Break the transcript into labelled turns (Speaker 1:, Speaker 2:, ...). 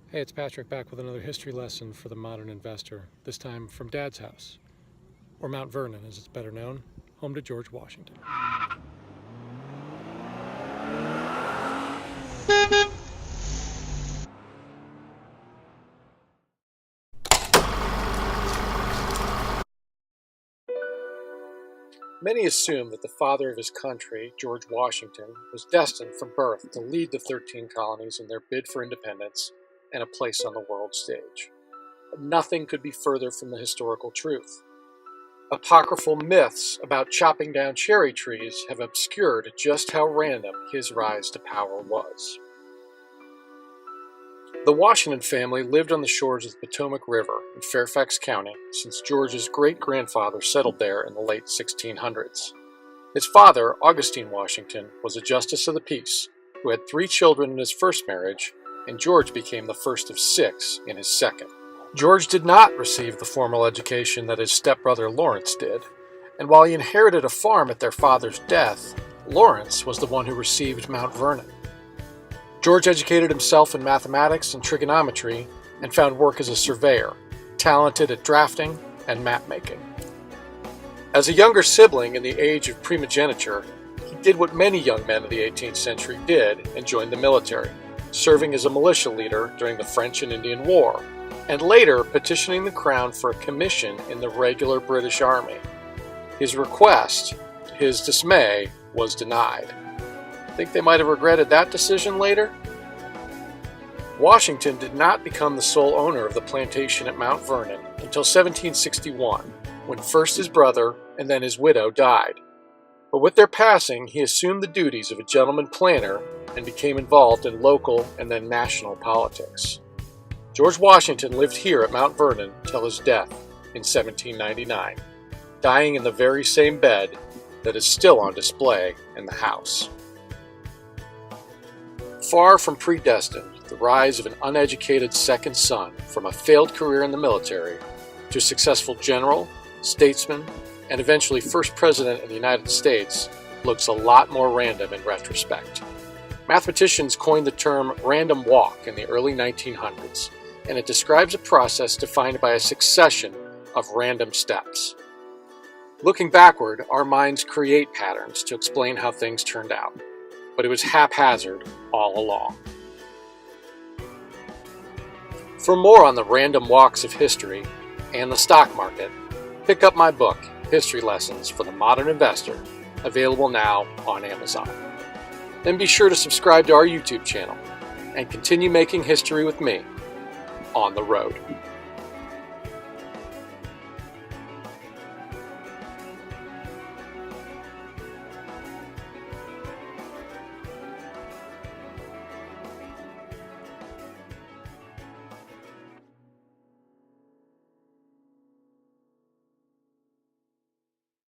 Speaker 1: Hey, it's Patrick back with another history lesson for the modern investor, this time from Dad's house, or Mount Vernon as it's better known, home to George Washington. Many assume that the father of his country, George Washington, was destined from birth to lead the 13 colonies in their bid for independence and a place on the world stage. But nothing could be further from the historical truth. Apocryphal myths about chopping down cherry trees have obscured just how random his rise to power was. The Washington family lived on the shores of the Potomac River in Fairfax County since George's great-grandfather settled there in the late 1600s. His father, Augustine Washington, was a justice of the peace who had 3 children in his first marriage, and George became the first of 6 in his second. George did not receive the formal education that his stepbrother Lawrence did, and while he inherited a farm at their father's death, Lawrence was the one who received Mount Vernon. George educated himself in mathematics and trigonometry and found work as a surveyor, talented at drafting and map-making. As a younger sibling in the age of primogeniture, he did what many young men of the 18th century did and joined the military, serving as a militia leader during the French and Indian War, and later petitioning the crown for a commission in the regular British Army. His request, to his dismay, was denied. Think they might have regretted that decision later? Washington did not become the sole owner of the plantation at Mount Vernon until 1761, when first his brother and then his widow died. But with their passing, he assumed the duties of a gentleman planner and became involved in local and then national politics. George Washington lived here at Mount Vernon till his death in 1799, dying in the very same bed that is still on display in the house. Far from predestined, the rise of an uneducated second son from a failed career in the military to a successful general, statesman, and eventually first president of the United States looks a lot more random in retrospect. Mathematicians coined the term random walk in the early 1900s, and it describes a process defined by a succession of random steps. Looking backward, our minds create patterns to explain how things turned out, but it was haphazard all along. For more on the random walks of history and the stock market, pick up my book, History Lessons for the Modern Investor, available now on Amazon. Then be sure to subscribe to our YouTube channel and continue making history with me on the road.